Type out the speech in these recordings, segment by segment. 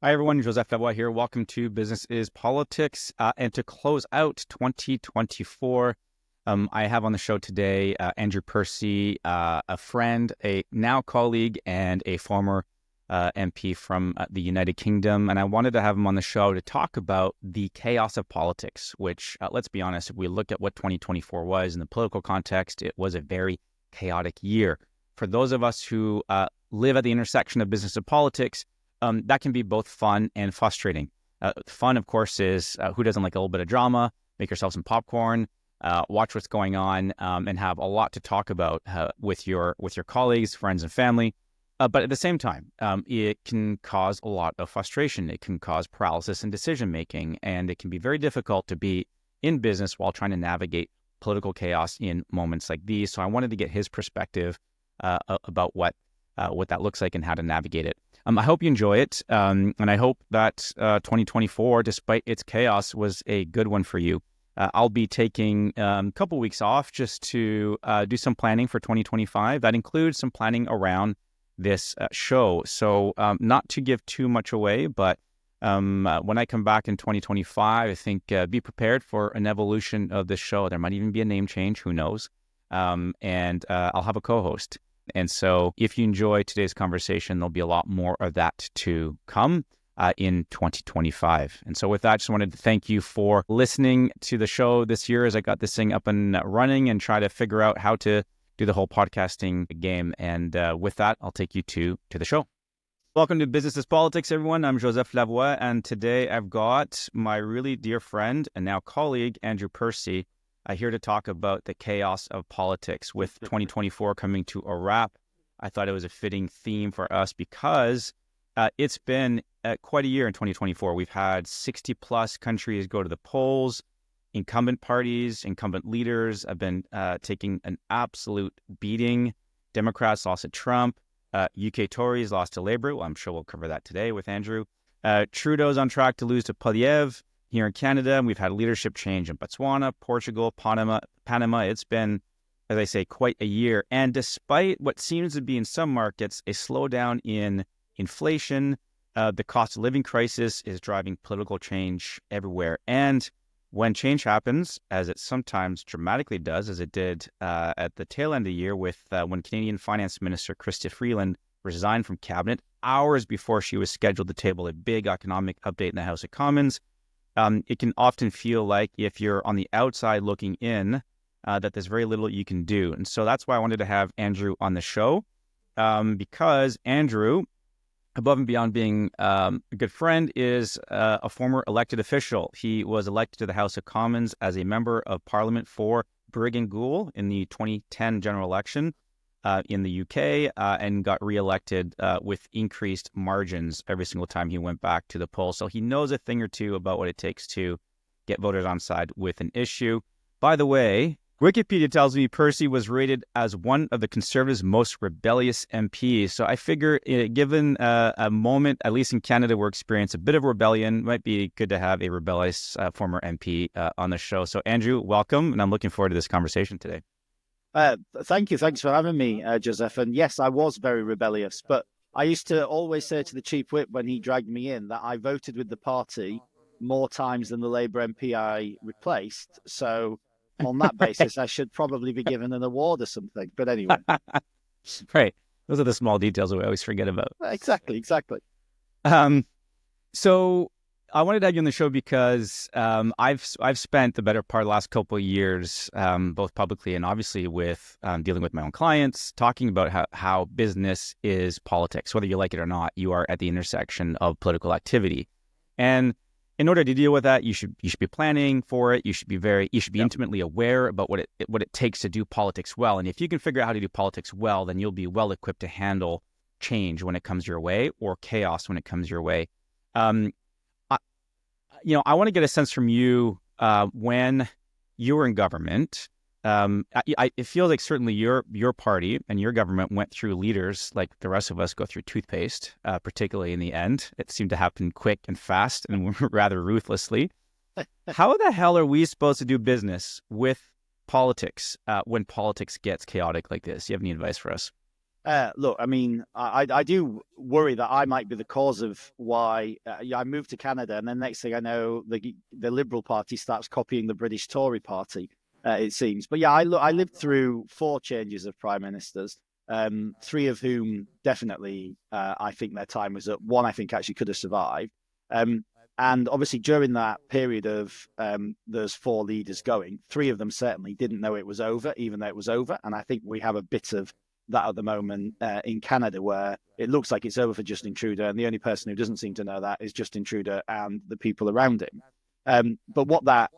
Hi, everyone. Joseph Lavoie here. Welcome to Business is Politics. And to close out 2024, I have on the show today Andrew Percy, a friend, a now colleague, and a former MP from the United Kingdom. And I wanted to have him on the show to talk about the chaos of politics, which, let's be honest, if we look at what 2024 was in the political context, it was a very chaotic year. For those of us who live at the intersection of business and politics, that can be both fun and frustrating. Fun, of course, is who doesn't like a little bit of drama? Make yourself some popcorn, watch what's going on, and have a lot to talk about with your colleagues, friends, and family. But at the same time, it can cause a lot of frustration. It can cause paralysis in decision making, and it can be very difficult to be in business while trying to navigate political chaos in moments like these. So I wanted to get his perspective about what that looks like and how to navigate it. I hope you enjoy it, and I hope that 2024, despite its chaos, was a good one for you. I'll be taking a couple weeks off just to do some planning for 2025. That includes some planning around this show. So not to give too much away, but when I come back in 2025, I think be prepared for an evolution of this show. There might even be a name change, who knows? And I'll have a co-host. And so if you enjoy today's conversation, there'll be a lot more of that to come in 2025. And so with that, I just wanted to thank you for listening to the show this year as I got this thing up and running and try to figure out how to do the whole podcasting game. And with that, I'll take you to the show. Welcome to Business is Politics, everyone. I'm Joseph Lavoie, and today I've got my really dear friend and now colleague, Andrew Percy, here to talk about the chaos of politics. With 2024 coming to a wrap, I thought it was a fitting theme for us because it's been quite a year in 2024. We've had 60 plus countries go to the polls. Incumbent parties, incumbent leaders have been taking an absolute beating. Democrats lost to Trump. UK Tories lost to Labour. Well, I'm sure we'll cover that today with Andrew. Trudeau's on track to lose to Poilievre. Here in Canada, we've had leadership change in Botswana, Portugal, Panama. It's been, as I say, quite a year. And despite what seems to be in some markets a slowdown in inflation, the cost of living crisis is driving political change everywhere. And when change happens, as it sometimes dramatically does, as it did at the tail end of the year with when Canadian Finance Minister Chrystia Freeland resigned from cabinet hours before she was scheduled to table a big economic update in the House of Commons, it can often feel like if you're on the outside looking in, that there's very little you can do. And so that's why I wanted to have Andrew on the show, because Andrew, above and beyond being a good friend, is a former elected official. He was elected to the House of Commons as a member of Parliament for Brigg and Goole in the 2010 general election in the UK and got reelected with increased margins every single time he went back to the polls. So he knows a thing or two about what it takes to get voters on side with an issue. By the way, Wikipedia tells me Percy was rated as one of the Conservatives' most rebellious MPs. So I figure, given a moment, at least in Canada, we're experiencing a bit of rebellion, might be good to have a rebellious former MP on the show. So Andrew, welcome, and I'm looking forward to this conversation today. Thank you. Thanks for having me, Joseph. And yes, I was very rebellious, but I used to always say to the Chief Whip when he dragged me in that I voted with the party more times than the Labour MP I replaced. So on that basis, I should probably be given an award or something. But anyway. Right. Those are the small details that we always forget about. Exactly. So I wanted to have you on the show because I've spent the better part of the last couple of years, both publicly and obviously with dealing with my own clients, talking about how business is politics. Whether you like it or not, you are at the intersection of political activity. And in order to deal with that, you should be planning for it. You should be intimately aware about what it takes to do politics well. And if you can figure out how to do politics well, then you'll be well equipped to handle change when it comes your way or chaos when it comes your way. I want to get a sense from you when you were in government. It feels like certainly your party and your government went through leaders like the rest of us go through toothpaste, particularly in the end. It seemed to happen quick and fast and rather ruthlessly. How the hell are we supposed to do business with politics when politics gets chaotic like this? Do you have any advice for us? Look, I mean, I do worry that I might be the cause of why I moved to Canada, and then next thing I know, the Liberal Party starts copying the British Tory Party. It seems, but yeah, I lived through four changes of prime ministers, three of whom definitely I think their time was up. One I think actually could have survived, um, and obviously during that period of there's four leaders going, three of them certainly didn't know it was over, even though it was over, and I think we have a bit of that at the moment in Canada, where it looks like it's over for Justin Trudeau, and the only person who doesn't seem to know that is Justin Trudeau and the people around him. But what that,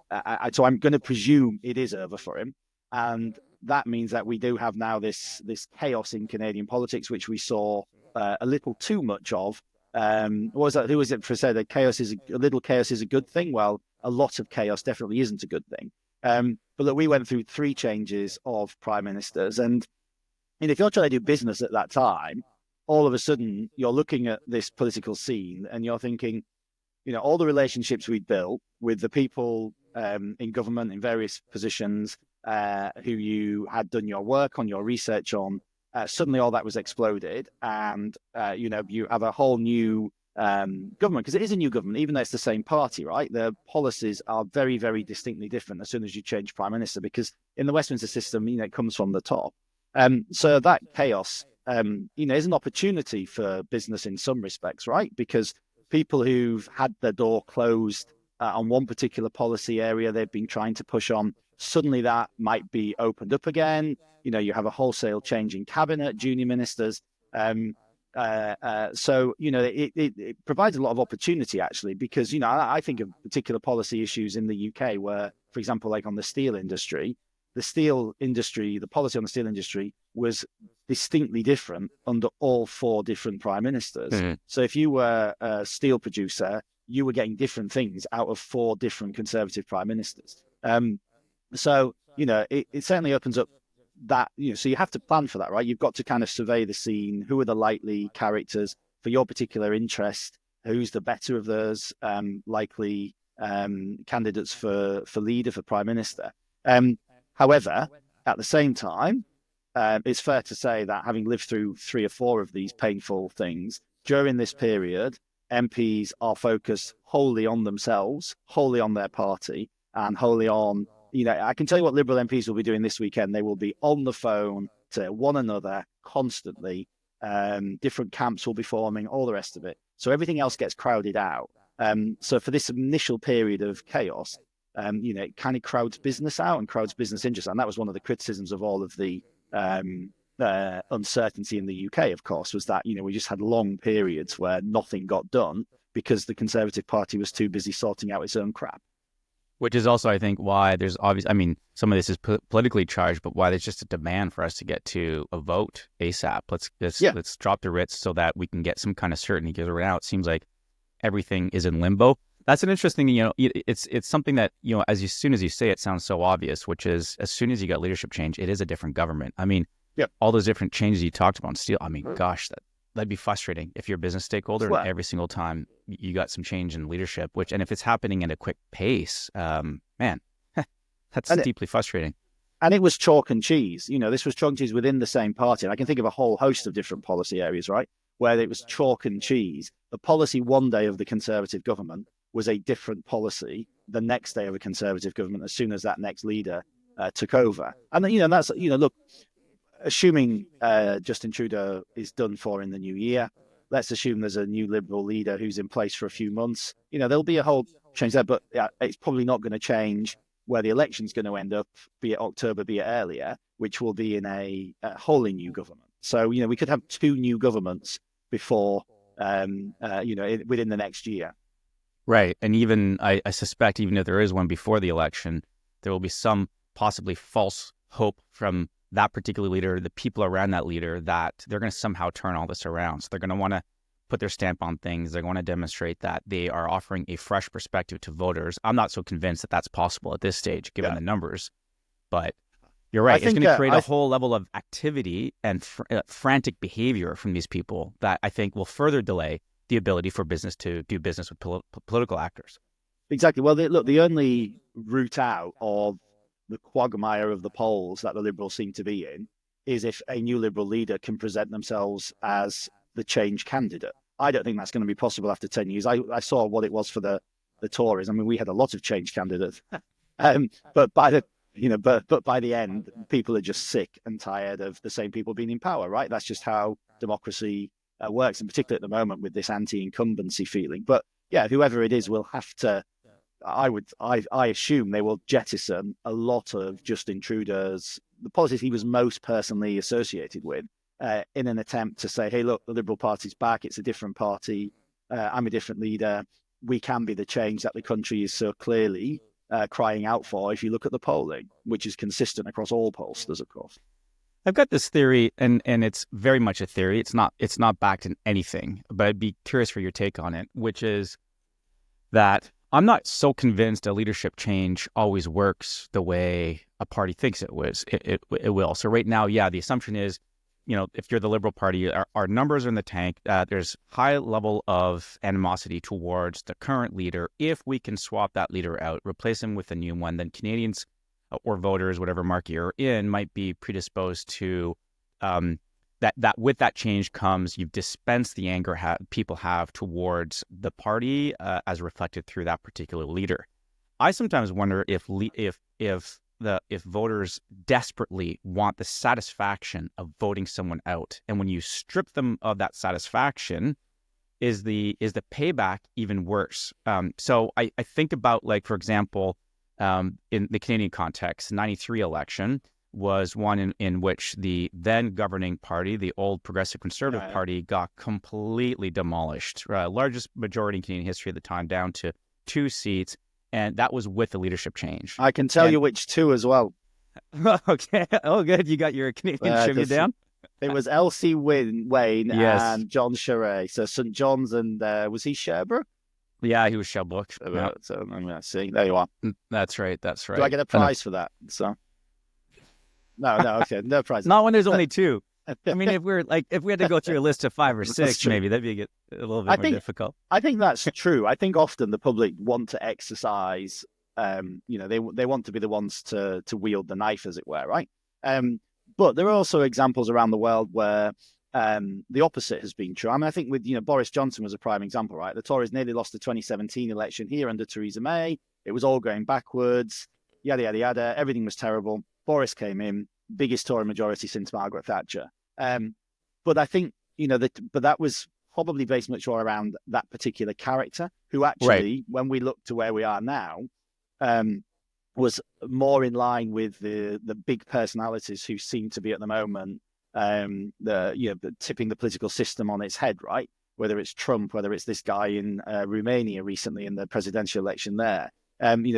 so I'm going to presume it is over for him, and that means that we do have now this chaos in Canadian politics, which we saw a little too much of. What was that? Who was it for said that chaos is a little chaos is a good thing? Well, a lot of chaos definitely isn't a good thing. But look, we went through three changes of prime ministers, and if you're trying to do business at that time, all of a sudden you're looking at this political scene and you're thinking, all the relationships we'd built with the people in government in various positions who you had done your work on, your research on, suddenly all that was exploded. And, you have a whole new government, because it is a new government, even though it's the same party, right? The policies are very, very distinctly different as soon as you change prime minister, because in the Westminster system, it comes from the top. So that chaos, is an opportunity for business in some respects, right? Because people who've had their door closed on one particular policy area they've been trying to push on, suddenly that might be opened up again. You have a wholesale change in cabinet, junior ministers. It provides a lot of opportunity, actually, because, I think of particular policy issues in the UK where, for example, like on the steel industry, the policy on the steel industry was distinctly different under all four different prime ministers. Mm-hmm. So if you were a steel producer, you were getting different things out of four different Conservative prime ministers. It certainly opens up that, so you have to plan for that, right? You've got to kind of survey the scene. Who are the likely characters for your particular interest? Who's the better of those likely candidates for leader, for prime minister? However, at the same time, it's fair to say that having lived through three or four of these painful things during this period, MPs are focused wholly on themselves, wholly on their party, and wholly on, I can tell you what Liberal MPs will be doing this weekend. They will be on the phone to one another constantly. Different camps will be forming, all the rest of it. So everything else gets crowded out. So for this initial period of chaos, it kind of crowds business out and crowds business interest. And that was one of the criticisms of all of the uncertainty in the UK, of course, was that, we just had long periods where nothing got done because the Conservative Party was too busy sorting out its own crap. Which is also, I think, why there's some of this is politically charged, but why there's just a demand for us to get to a vote ASAP. Let's drop the writs so that we can get some kind of certainty, because right now it seems like everything is in limbo. That's an interesting, it's something that, as soon as you say it, sounds so obvious, which is as soon as you get leadership change, it is a different government. All those different changes you talked about on steel, gosh, that'd be frustrating if you're a business stakeholder and every single time you got some change in leadership, and if it's happening at a quick pace, man, that's deeply frustrating. And it was chalk and cheese. This was chalk and cheese within the same party. And I can think of a whole host of different policy areas, right, where it was chalk and cheese. The policy one day of the Conservative government was a different policy the next day of a Conservative government as soon as that next leader took over. And, that's, look, assuming Justin Trudeau is done for in the new year, let's assume there's a new Liberal leader who's in place for a few months. There'll be a whole change there, but it's probably not going to change where the election's going to end up, be it October, be it earlier, which will be in a wholly new government. So, we could have two new governments before, within the next year. Right. And even I suspect even if there is one before the election, there will be some possibly false hope from that particular leader, the people around that leader, that they're going to somehow turn all this around. So they're going to want to put their stamp on things. They're going to demonstrate that they are offering a fresh perspective to voters. I'm not so convinced that that's possible at this stage, given the numbers. But you're right. It's going to create a whole level of activity and frantic behavior from these people that I think will further delay the ability for business to do business with political actors. Exactly. Well, the only route out of the quagmire of the polls that the Liberals seem to be in is if a new Liberal leader can present themselves as the change candidate. I don't think that's going to be possible after 10 years. I saw what it was for the Tories. I mean, we had a lot of change candidates, but by the but by the end, people are just sick and tired of the same people being in power, right? That's just how democracy works, and particularly at the moment with this anti-incumbency feeling. But yeah, whoever it is will have to. I assume they will jettison a lot of Justin Trudeau's the policies he was most personally associated with in an attempt to say, hey, look, the Liberal Party's back. It's a different party. I'm a different leader. We can be the change that the country is so clearly crying out for if you look at the polling, which is consistent across all pollsters, of course. I've got this theory, and it's very much a theory. It's not backed in anything, but I'd be curious for your take on it, which is that I'm not so convinced a leadership change always works the way a party thinks it will. So right now, yeah, the assumption is, if you're the Liberal Party, our numbers are in the tank. There's high level of animosity towards the current leader. If we can swap that leader out, replace him with a new one, then Canadians or voters, whatever market you're in, might be predisposed to that with that change comes, you've dispensed the anger people have towards the party as reflected through that particular leader. I sometimes wonder if voters desperately want the satisfaction of voting someone out, and when you strip them of that satisfaction, is the payback even worse? So I think about, like, for example, in the Canadian context, the 93 election was one in which the then governing party, the old Progressive Conservative Party, got completely demolished. Largest majority in Canadian history at the time, down to 2 seats, and that was with the leadership change. I can tell you which 2 as well. Okay. Oh, good. You got your Canadian trivia down? It was Elsie Wayne Yes. and John Charest. So St. John's and, was he Sherbrooke? Yeah, he was Sherbrooke. Yeah. So I'm going to see. There you are. That's right. Do I get a prize for that? So no, okay, no prize. Not when there's only 2. I mean, if we had to go through a list of 5 or 6, maybe that'd be a little bit more difficult. I think that's true. I think often the public want to exercise. They want to be the ones to wield the knife, as it were, right? But there are also examples around the world where the opposite has been true. I mean, I think with Boris Johnson was a prime example, right? The Tories nearly lost the 2017 election here under Theresa May. It was all going backwards. Yada yada yada. Everything was terrible. Boris came in, biggest Tory majority since Margaret Thatcher. But I think but that was probably based much more around that particular character, who actually, when we look to where we are now, was more in line with the big personalities who seem to be at the moment tipping the political system on its head, right? Whether it's Trump, whether it's this guy in Romania recently in the presidential election there.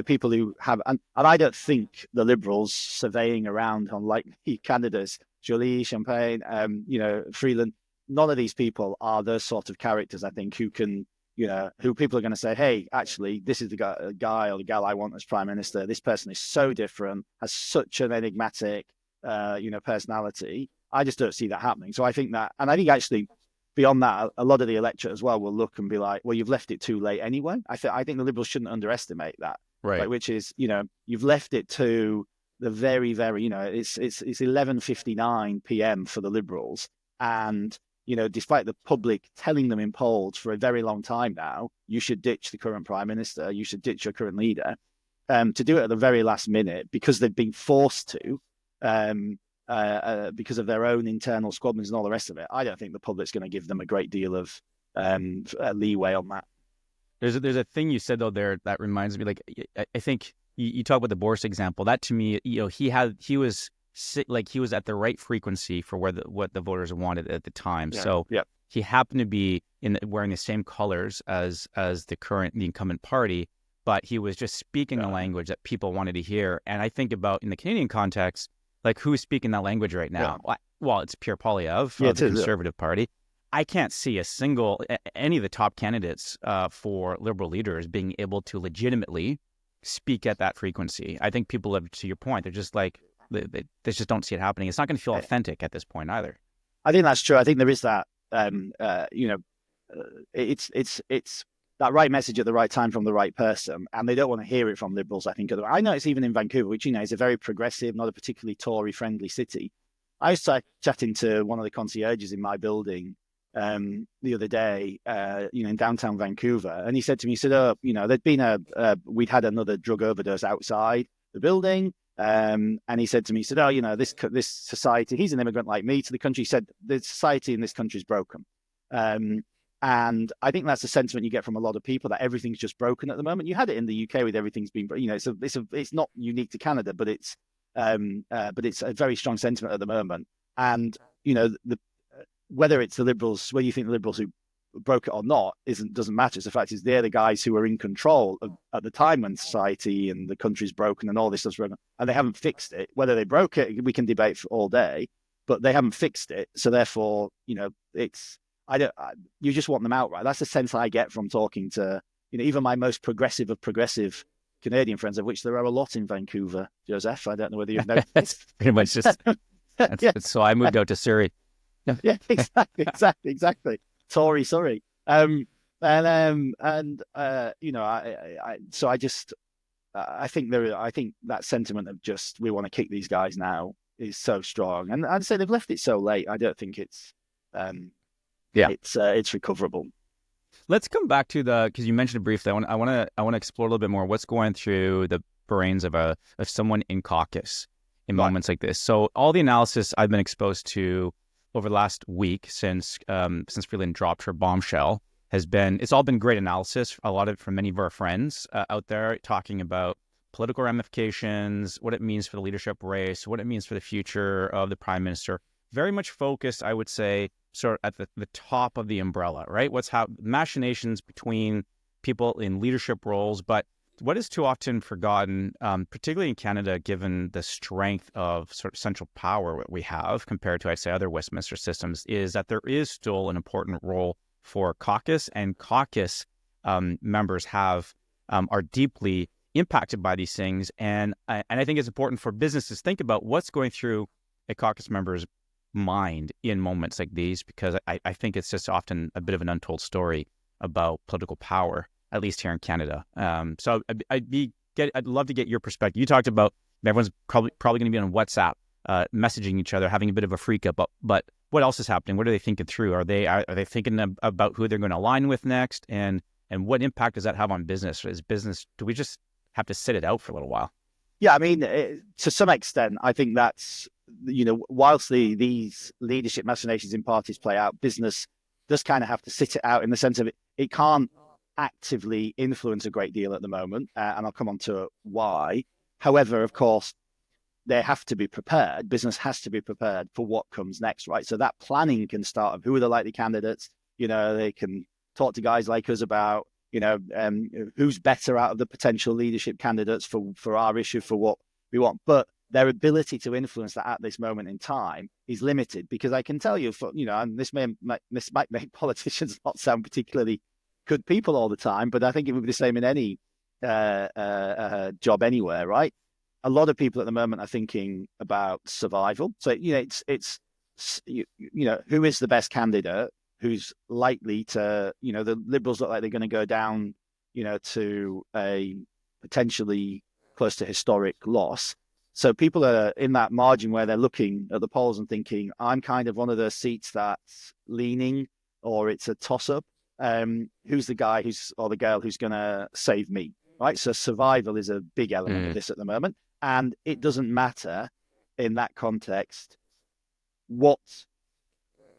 People who have, and I don't think the Liberals surveying around on likely candidates, Joly, Champagne, Freeland, none of these people are those sort of characters, I think, who can, who people are going to say, hey, actually, this is the guy or the gal I want as Prime Minister. This person is so different, has such an enigmatic, personality. I just don't see that happening. So I think that, and I think actually, beyond that, a lot of the electorate as well will look and be like, well, you've left it too late anyway. I think the Liberals shouldn't underestimate that. Right. Which is, you've left it to the very, very, it's 11:59 p.m. for the Liberals. And, despite the public telling them in polls for a very long time now, you should ditch the current Prime Minister, you should ditch your current leader, to do it at the very last minute because they've been forced to, because of their own internal squabblings and all the rest of it. I don't think the public's going to give them a great deal of leeway on that. There's a thing you said though there that reminds me. Like, I think you talk about the Boris example. That to me, he was at the right frequency for what the voters wanted at the time. Yeah. So he happened to be wearing the same colors as the incumbent party, but he was just speaking a language that people wanted to hear. And I think about in the Canadian context, like, who's speaking that language right now? Yeah. Well, it's Pierre Poilievre of the Conservative Party. I can't see any of the top candidates for Liberal leaders being able to legitimately speak at that frequency. I think people have, to your point, they're just like, they just don't see it happening. It's not going to feel authentic at this point either. I think that's true. I think there is that, it's that right message at the right time from the right person, and they don't want to hear it from Liberals, I think. I know it's even in Vancouver, which, is a very progressive, not a particularly Tory-friendly city. I was chatting to one of the concierges in my building the other day, in downtown Vancouver, and he said to me, he said, "Oh, there'd been we'd had another drug overdose outside the building." And he said to me, he said, "Oh, this society." He's an immigrant like me to the country. He said, "The society in this country is broken." And I think that's the sentiment you get from a lot of people, that everything's just broken at the moment. You had it in the UK with everything's been, it's not unique to Canada, but it's a very strong sentiment at the moment. And whether it's the Liberals, whether you think the Liberals who broke it or not, doesn't matter. It's the fact is they're the guys who were in control at the time when society and the country's broken and all this stuff's broken, and they haven't fixed it. Whether they broke it, we can debate for all day, but they haven't fixed it. So therefore, you just want them out, right? That's the sense I get from talking to, even my most progressive of progressive Canadian friends, of which there are a lot in Vancouver, Joseph. I don't know whether you've noticed. It's pretty much just, so I moved out to Surrey. Yeah, exactly. Tory, sorry. I think that sentiment of just, we want to kick these guys now is so strong. And I'd say they've left it so late. I don't think it's recoverable. Let's come back to because you mentioned it briefly. I want to explore a little bit more what's going through the brains of someone in caucus in moments like this. So all the analysis I've been exposed to over the last week since Freeland dropped her bombshell it's all been great analysis. A lot of it from many of our friends out there talking about political ramifications, what it means for the leadership race, what it means for the future of the prime minister. Very much focused, I would say, sort of at the top of the umbrella, right? Machinations between people in leadership roles, but what is too often forgotten, particularly in Canada, given the strength of sort of central power that we have compared to, I'd say, other Westminster systems, is that there is still an important role for caucus, and caucus members are deeply impacted by these things. And I think it's important for businesses to think about what's going through a caucus member's mind in moments like these, because I think it's just often a bit of an untold story about political power, at least here in Canada. So I'd love to get your perspective. You talked about everyone's probably going to be on WhatsApp, messaging each other, having a bit of a freak up. But what else is happening? What are they thinking through? Are they thinking about who they're going to align with next? And what impact does that have on business? Do we just have to sit it out for a little while? Yeah, I mean, to some extent, I think that's, whilst these leadership machinations in parties play out, business does kind of have to sit it out in the sense of it can't actively influence a great deal at the moment, and I'll come on to why. However, of course, they have to be prepared. Business has to be prepared for what comes next, right? So that planning can start of who are the likely candidates. They can talk to guys like us about, who's better out of the potential leadership candidates for our issue, for what we want. But their ability to influence that at this moment in time is limited, because I can tell you, and this might make politicians not sound particularly good people all the time, but I think it would be the same in any job anywhere, right? A lot of people at the moment are thinking about survival. So, it's who is the best candidate, who's likely to, the Liberals look like they're going to go down, to a potentially close to historic loss. So people are in that margin where they're looking at the polls and thinking, I'm kind of one of those seats that's leaning, or it's a toss-up. Who's the guy or the girl who's going to save me, right? So survival is a big element of this at the moment. And it doesn't matter in that context what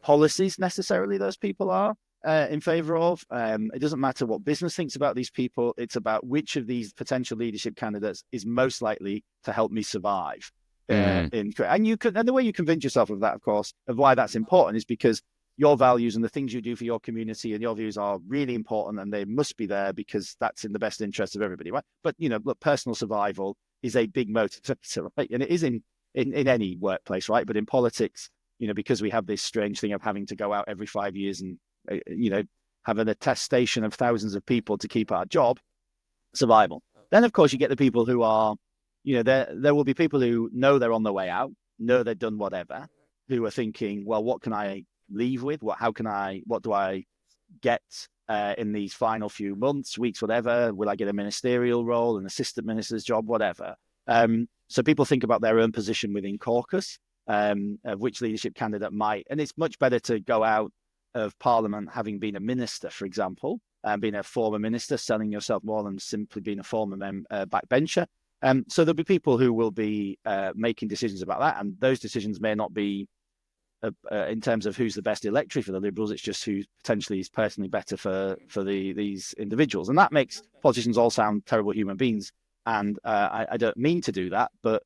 policies necessarily those people are in favor of. It doesn't matter what business thinks about these people. It's about which of these potential leadership candidates is most likely to help me survive. And the way you convince yourself of that, of course, of why that's important, is because your values and the things you do for your community and your views are really important, and they must be there because that's in the best interest of everybody, right? But, look, personal survival is a big motivator, right? And it is in any workplace, right? But in politics, because we have this strange thing of having to go out every 5 years and, have an attestation of thousands of people to keep our job, survival. Then, of course, you get the people who are, there will be people who know they're on their way out, know they've done whatever, who are thinking, well, what can I leave with? What do I get in these final few months, weeks, whatever? Will I get a ministerial role, an assistant minister's job, whatever? So people think about their own position within caucus. of which leadership candidate might. And it's much better to go out of Parliament having been a minister, for example, and being a former minister, selling yourself more than simply being a former backbencher. So there'll be people who will be making decisions about that, and those decisions may not be in terms of who's the best electorate for the Liberals. It's just who potentially is personally better for these individuals, and that makes politicians all sound terrible human beings. And I don't mean to do that, but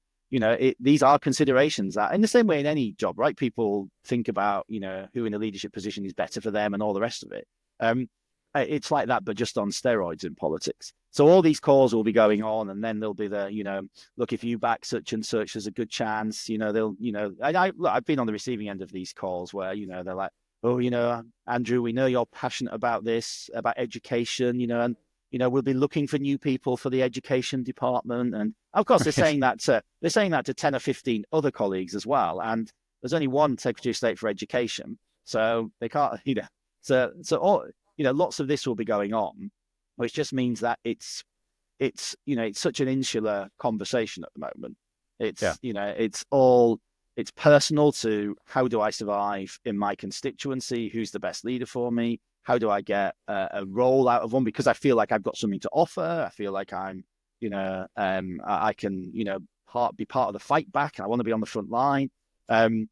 these are considerations that, in the same way in any job, right? People think about who in a leadership position is better for them and all the rest of it. It's like that, but just on steroids in politics. So all these calls will be going on, and then there'll be look, if you back such and such, there's a good chance, I've been on the receiving end of these calls where, they're like, oh, Andrew, we know you're passionate about this, about education, and, we'll be looking for new people for the education department. And of course, they're saying that to 10 or 15 other colleagues as well. And there's only one Secretary of State for Education. So they can't, so all, lots of this will be going on, which just means that it's such an insular conversation at the moment. It's personal to how do I survive in my constituency? Who's the best leader for me? How do I get a role out of one? Because I feel like I've got something to offer. I feel like I'm, I can, be part of the fight back, and I want to be on the front line. And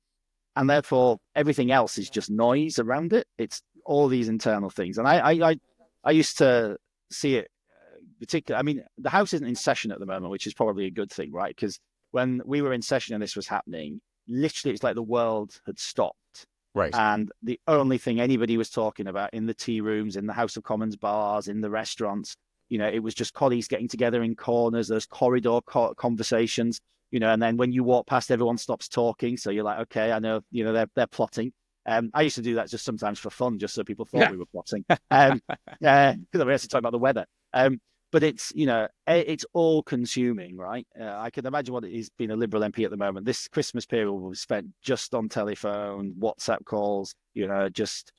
therefore, everything else is just noise around it. It's all these internal things. And I used to see it particularly. I mean, the House isn't in session at the moment, which is probably a good thing, right? Because when we were in session and this was happening, literally it's like the world had stopped. Right. And the only thing anybody was talking about in the tea rooms, in the House of Commons bars, in the restaurants, it was just colleagues getting together in corners, those corridor conversations, and then when you walk past, everyone stops talking. So you're like, okay, I know, they're plotting. I used to do that just sometimes for fun, just so people thought we were plotting. Because we had to talk about the weather. But it's, it's all consuming, right? I can imagine what it is being a Liberal MP at the moment. This Christmas period will be spent just on telephone, WhatsApp calls, just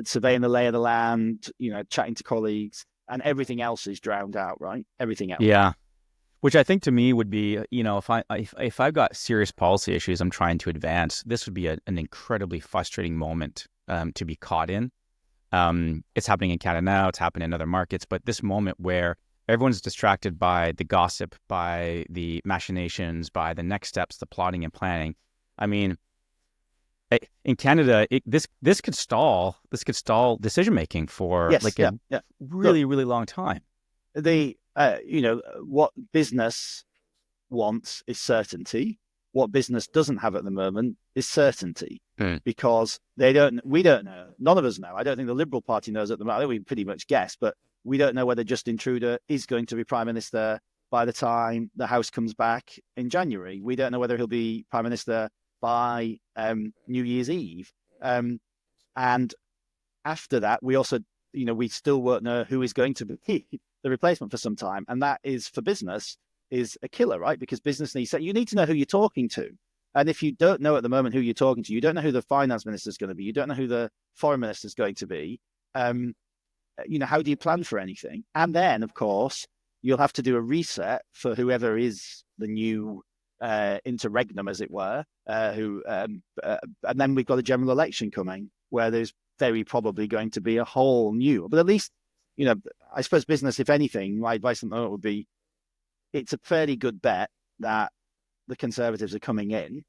surveying the lay of the land, chatting to colleagues, and everything else is drowned out, right? Everything else. Yeah. Which I think to me would be, if I've got serious policy issues I'm trying to advance, this would be an incredibly frustrating moment to be caught in. It's happening in Canada now, it's happening in other markets, but this moment where everyone's distracted by the gossip, by the machinations, by the next steps, the plotting and planning. I mean, in Canada, this could stall decision making for really, really long time. What business wants is certainty. What business doesn't have at the moment is certainty, because we don't know. None of us know. I don't think the Liberal Party knows at the moment. I think we pretty much guess, but we don't know whether Justin Trudeau is going to be Prime Minister by the time the House comes back in January. We don't know whether he'll be Prime Minister by New Year's Eve. And after that, we also, we still won't know who is going to be the replacement for some time. And that is, for business, is a killer, right? Because business needs, you need to know who you're talking to. And if you don't know at the moment who you're talking to, you don't know who the finance minister is going to be, you don't know who the foreign minister is going to be, how do you plan for anything? And then, of course, you'll have to do a reset for whoever is the new interregnum, as it were, and then we've got a general election coming where there's very probably going to be a whole new, but at least, I suppose business, if anything, my advice at the moment would be, it's a fairly good bet that the Conservatives are coming in.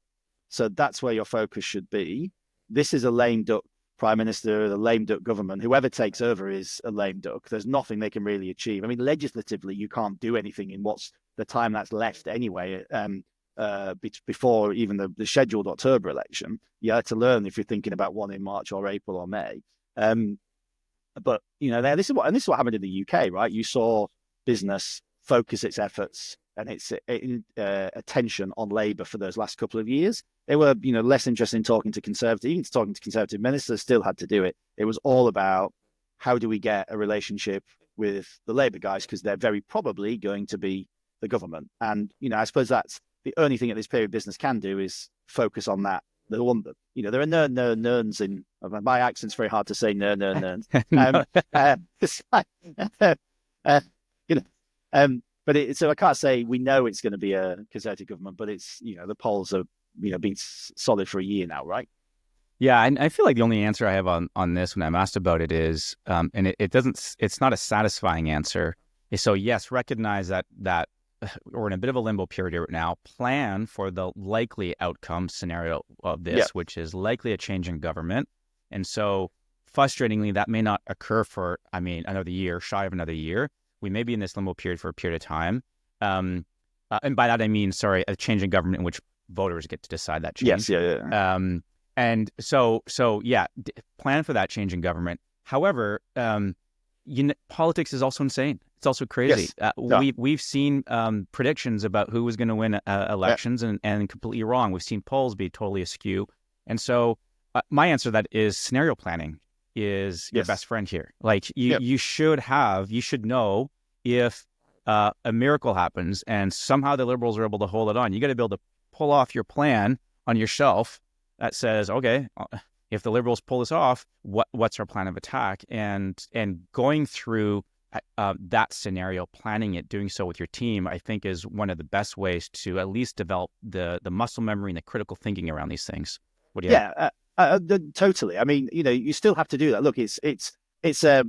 So that's where your focus should be. This is a lame duck Prime Minister, the lame duck government. Whoever takes over is a lame duck. There's nothing they can really achieve. I mean, legislatively, you can't do anything in what's the time that's left anyway, before even the scheduled October election. You have to learn if you're thinking about one in March or April or May. But, this is what happened in the UK, right? You saw business focus its efforts and its attention on Labour for those last couple of years. They were, less interested in talking to Conservative, even talking to Conservative ministers, still had to do it. It was all about how do we get a relationship with the Labour guys, because they're very probably going to be the government. And, I suppose that's the only thing at this period business can do is focus on that. The one that, there are nerns in, my accent's very hard to say, nerns. But so I can't say we know it's going to be a Conservative government, but it's, the polls are been solid for a year now, right? Yeah, and I feel like the only answer I have on this when I'm asked about it is, and it's not a satisfying answer. So yes, recognize that we're in a bit of a limbo period right now. Plan for the likely outcome scenario of Yeah. this, which is likely a change in government. And so, frustratingly, that may not occur for, another year, shy of another year. We may be in this limbo period for a period of time. And by that I mean, sorry, a change in government in which voters get to decide that Yes. change. Yeah. And so yeah, plan for that change in government. However, politics is also insane. It's also crazy. Yes. No. We've seen predictions about who was going to win Yeah. elections and completely wrong. We've seen polls be totally askew. And so my answer to that is scenario planning is your Yes. best friend here. Like Yep. you should know if a miracle happens and somehow the Liberals are able to hold it on. You got to be able to pull off your plan on your shelf that says, okay, if the Liberals pull this off, what's our plan of attack? And going through that scenario, planning it, doing so with your team, I think is one of the best ways to at least develop the muscle memory and the critical thinking around these things. What do you think? Totally. I mean, you still have to do that. Look, it's a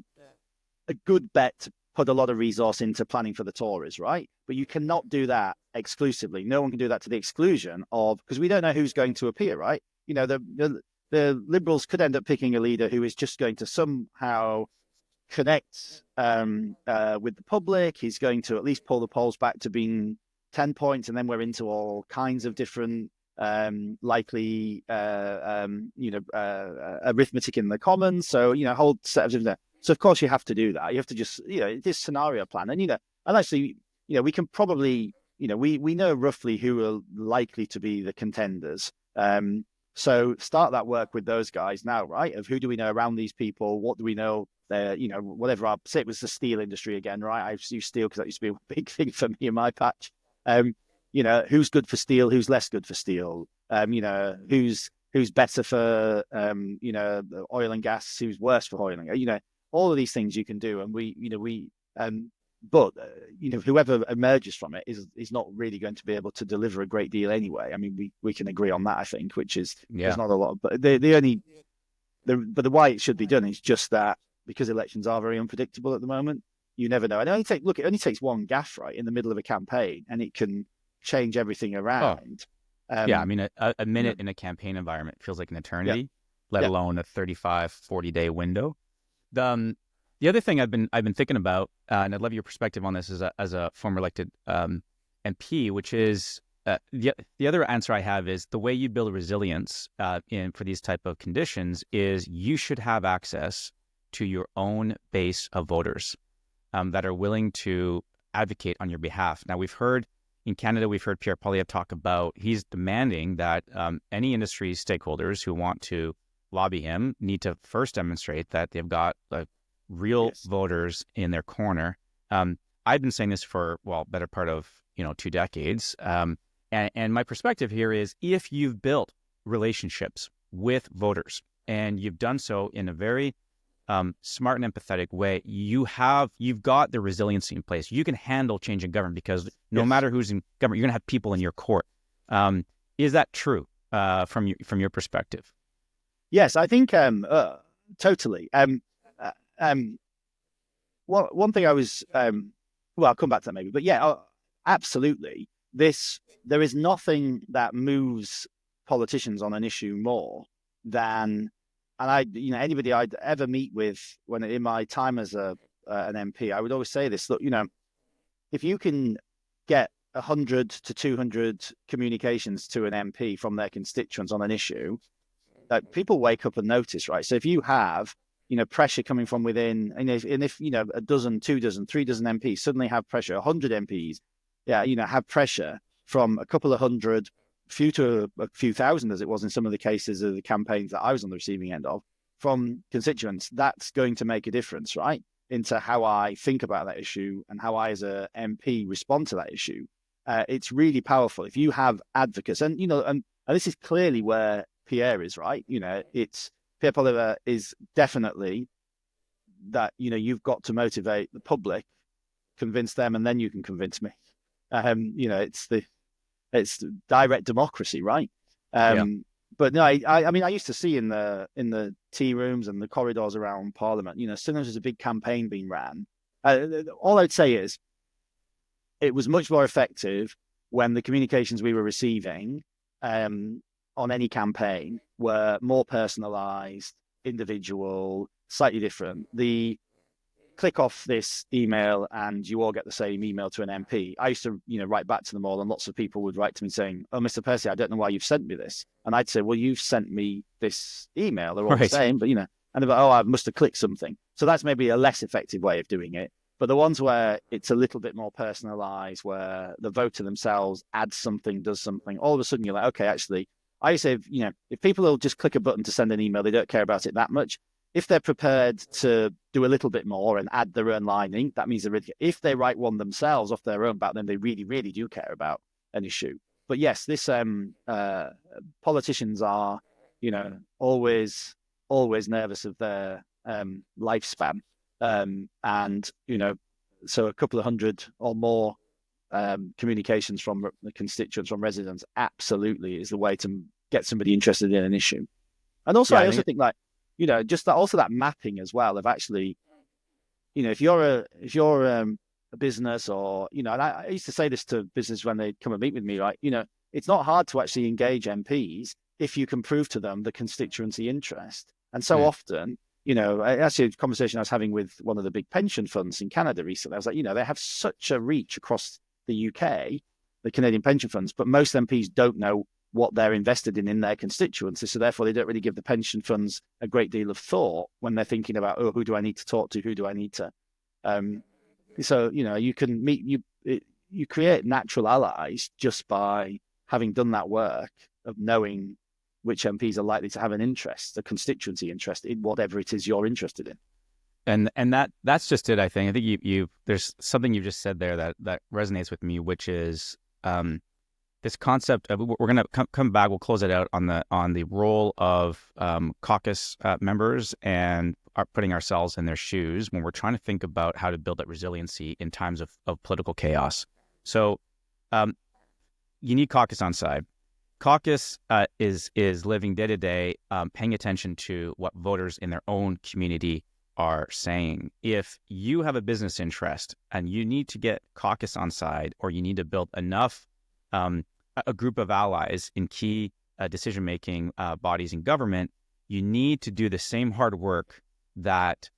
good bet to put a lot of resource into planning for the Tories, right? But you cannot do that exclusively. No one can do that to the exclusion of, because we don't know who's going to appear, right? The Liberals could end up picking a leader who is just going to somehow connect with the public. He's going to at least pull the polls back to being 10 points, and then we're into all kinds of different likely arithmetic in the Commons. So whole set of different. So of course you have to do that. You have to just this scenario plan, and and actually we can probably we know roughly who are likely to be the contenders. So start that work with those guys now, right? Of who do we know around these people? What do we know? Whatever. I'll say it was the steel industry again, right? I use steel because that used to be a big thing for me in my patch. Who's good for steel? Who's less good for steel? Who's better for oil and gas? Who's worse for oil and gas? All of these things you can do, and but whoever emerges from it is not really going to be able to deliver a great deal anyway. I mean, we can agree on that, I think, which is there's not a lot of, but the why it should be done is just that because elections are very unpredictable at the moment. You never know. And it only takes one gaffe right in the middle of a campaign, and it can change everything around. Yeah, I mean, a minute in a campaign environment feels like an eternity, let alone a 35, 40-day window. The other thing I've been thinking about, and I'd love your perspective on this as a former elected MP, which is the other answer I have is the way you build resilience for these type of conditions is you should have access to your own base of voters that are willing to advocate on your behalf. Now, in Canada, we've heard Pierre Poilievre talk about, he's demanding that any industry stakeholders who want to lobby him need to first demonstrate that they've got real voters in their corner. I've been saying this for, better part of, 2 decades. And my perspective here is if you've built relationships with voters and you've done so in a very smart and empathetic way, you've got the resiliency in place. You can handle changing government because no matter who's in government, you're going to have people in your court. Is that true from your perspective? Yes, I think totally. One thing I was I'll come back to that maybe, but absolutely. There is nothing that moves politicians on an issue more than, and anybody I'd ever meet with when in my time as an MP, I would always say this: look, if you can get 100 to 200 communications to an MP from their constituents on an issue, people wake up and notice, right? So if you have pressure coming from within, and if a dozen, 2 dozen, 3 dozen MPs suddenly have pressure, 100 MPs, have pressure from a couple of hundred, few to a few thousand, as it was in some of the cases of the campaigns that I was on the receiving end of, from constituents, that's going to make a difference, right? Into how I think about that issue and how I, as a MP, respond to that issue. It's really powerful if you have advocates, and and this is clearly where Pierre is, right? Pierre Poilievre is definitely that. You've got to motivate the public, convince them, and then you can convince me. It's direct democracy, right? Yeah. But no, I mean, I used to see in the tea rooms and the corridors around Parliament, as soon as there's a big campaign being ran, all I'd say is it was much more effective when the communications we were receiving on any campaign were more personalized, individual, slightly different. The click off this email and you all get the same email to an MP. I used to, write back to them all, and lots of people would write to me saying, "Oh, Mr. Percy, I don't know why you've sent me this." And I'd say, "Well, you've sent me this email. They're all the Right. same, but and they're like, "Oh, I must have clicked something." So that's maybe a less effective way of doing it. But the ones where it's a little bit more personalized, where the voter themselves adds something, does something, all of a sudden you're like, okay, actually, I say, if people will just click a button to send an email, they don't care about it that much. If they're prepared to do a little bit more and add their own lining, that means if they write one themselves off their own back, then they really, really do care about an issue. But yes, this politicians are, always nervous of their lifespan, and so a couple of hundred or more communications from the constituents, from residents, absolutely is the way to get somebody interested in an issue. And also, Yeah, I I also think think just that mapping as well of actually, if you're a business, or and I used to say this to business when they come and meet with me, right? It's not hard to actually engage MPs if you can prove to them the constituency interest. And so often, actually a conversation I was having with one of the big pension funds in Canada recently, I was like, they have such a reach across the UK, the Canadian pension funds, but most MPs don't know what they're invested in their constituency. So therefore, they don't really give the pension funds a great deal of thought when they're thinking about, oh, who do I need to talk to? Who do I need to? So, you can you create natural allies just by having done that work of knowing which MPs are likely to have an interest, a constituency interest in whatever it is you're interested in. and that's just it. I think you there's something you just said there that resonates with me, which is this concept of, we're going to come back. We'll close it out on the role of caucus members and are putting ourselves in their shoes when we're trying to think about how to build that resiliency in times of political chaos. So you need caucus on side. Caucus is living day to day, paying attention to what voters in their own community are saying. If you have a business interest and you need to get caucus on side, or you need to build enough a group of allies in key decision-making bodies in government, you need to do the same hard work that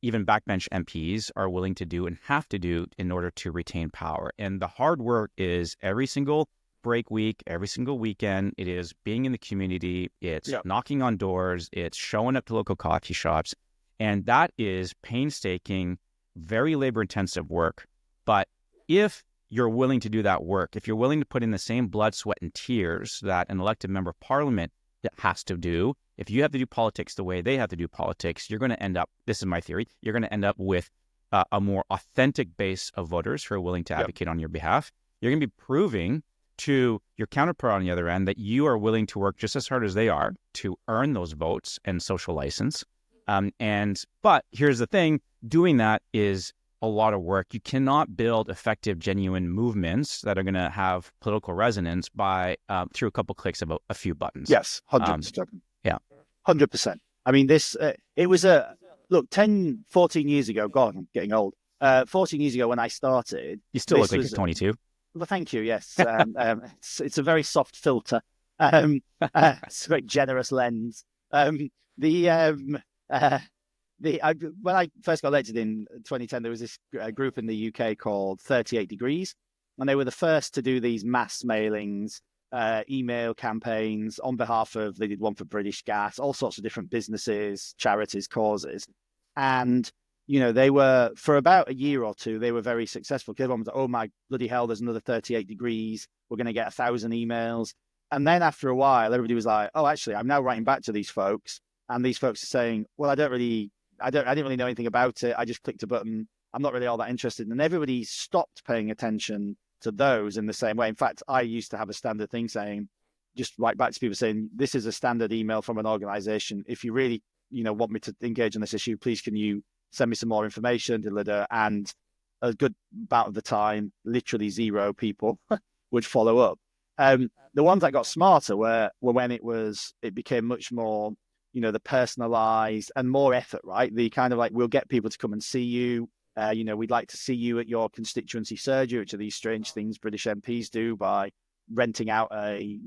even backbench MPs are willing to do and have to do in order to retain power. And the hard work is every single break week, every single weekend. It is being in the community. It's knocking on doors. It's showing up to local coffee shops. And that is painstaking, very labor-intensive work. But if you're willing to do that work, if you're willing to put in the same blood, sweat, and tears that an elected member of parliament has to do, if you have to do politics the way they have to do politics, you're going to end up, this is my theory, you're going to end up with a more authentic base of voters who are willing to advocate on your behalf. You're going to be proving to your counterpart on the other end that you are willing to work just as hard as they are to earn those votes and social license. But here's the thing, doing that is a lot of work. You cannot build effective, genuine movements that are going to have political resonance by through a couple clicks of a few buttons. Yes, 100%. Yeah. 100%. I mean, it was look, 10, 14 years ago, God, I'm getting old. 14 years ago when I started. You still look like you're 22. Well, thank you. Yes. It's a very soft filter. It's a very generous lens. When I first got elected in 2010, there was this group in the UK called 38 Degrees, and they were the first to do these mass mailings, email campaigns on behalf of, they did one for British Gas, all sorts of different businesses, charities, causes. And, they were, for about a year or two, they were very successful. Everyone was like, oh my bloody hell, there's another 38 Degrees. We're going to get 1,000 emails. And then after a while, everybody was like, oh, actually, I'm now writing back to these folks. And these folks are saying, well, I didn't really know anything about it. I just clicked a button. I'm not really all that interested. And everybody stopped paying attention to those in the same way. In fact, I used to have a standard thing saying, just write back to people saying, this is a standard email from an organization. If you really, want me to engage on this issue, please can you send me some more information? And a good amount of the time, literally zero people would follow up. The ones that got smarter were when it became much more, the personalized and more effort, right? The kind of like, we'll get people to come and see you. We'd like to see you at your constituency surgery, which are these strange things British MPs do by renting out a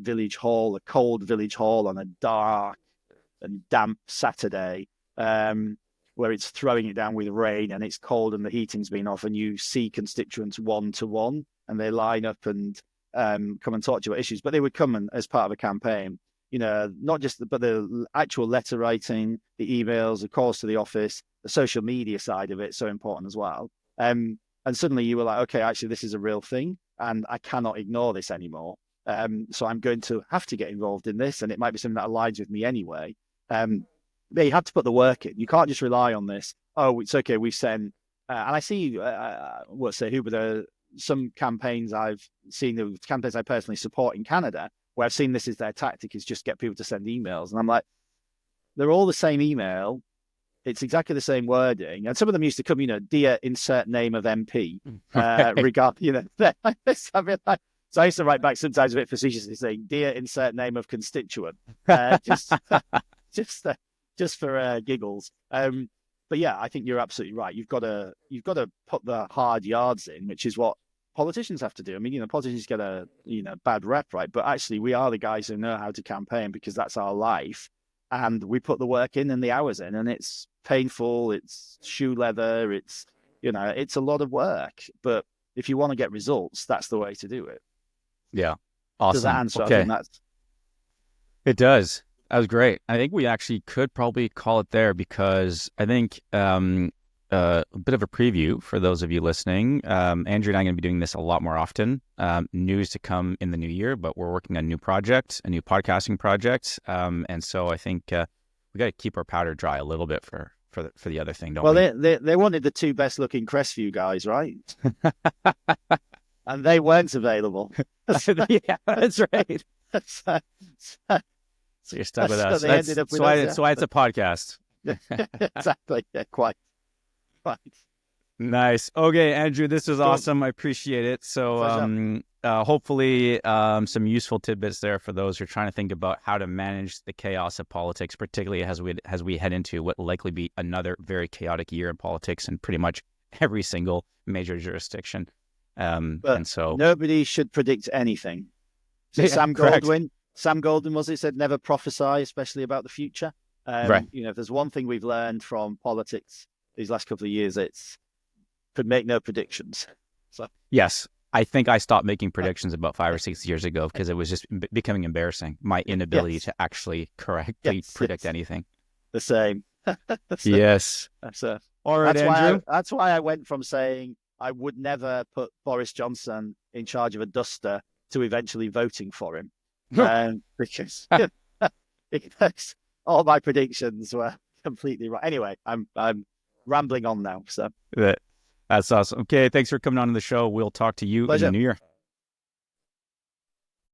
cold village hall on a dark and damp Saturday, where it's throwing it down with rain and it's cold and the heating's been off, and you see constituents one to one and they line up and come and talk to you about issues. But they would come as part of a campaign, not just but the actual letter writing, the emails, the calls to the office, the social media side of it, so important as well. And suddenly you were like, okay, actually, this is a real thing and I cannot ignore this anymore. So I'm going to have to get involved in this, and it might be something that aligns with me anyway. But you have to put the work in. You can't just rely on this. Oh, it's okay. We've sent, and I see, won't say who, but there are some campaigns I've seen, the campaigns I personally support in Canada, where I've seen this is their tactic, is just get people to send emails. And I'm like, they're all the same email. It's exactly the same wording. And some of them used to come, dear insert name of MP, regard, I mean, so I used to write back sometimes a bit facetiously saying, dear insert name of constituent, just for giggles. But yeah, I think you're absolutely right. You've got to put the hard yards in, which is what politicians have to do. I mean, politicians get a bad rep, right? But actually, we are the guys who know how to campaign because that's our life, and we put the work in and the hours in, and it's painful. It's shoe leather. It's it's a lot of work. But if you want to get results, that's the way to do it. Yeah, awesome. Does that answer? Okay. I think that's... It does. That was great. I think we actually could probably call it there, because I think a bit of a preview for those of you listening. Andrew and I are going to be doing this a lot more often. News to come in the new year, but we're working on a new project, a new podcasting project. And so I think we got to keep our powder dry a little bit for the other thing, don't we? Well, they wanted the two best looking Crestview guys, right? And they weren't available. Yeah, that's right. So you're stuck with us. So why it's a podcast. Exactly. Yeah, quite. Nice. Okay, Andrew, this was awesome. I appreciate it. So hopefully some useful tidbits there for those who are trying to think about how to manage the chaos of politics, particularly as we head into what will likely be another very chaotic year in politics in pretty much every single major jurisdiction. And so nobody should predict anything. So Sam Goldwyn was it, said never prophesy, especially about the future. Right. If there's one thing we've learned from politics these last couple of years, it's could make no predictions. So yes, I think I stopped making predictions about 5 or 6 years ago because it was just becoming embarrassing. My inability to actually correctly predict anything. The same. Yes. All right, Andrew. That's why I went from saying I would never put Boris Johnson in charge of a duster to eventually voting for him. Because all my predictions were completely right. Anyway, I'm rambling on now. So that's awesome. Okay, thanks for coming on the show. We'll talk to you in the new year.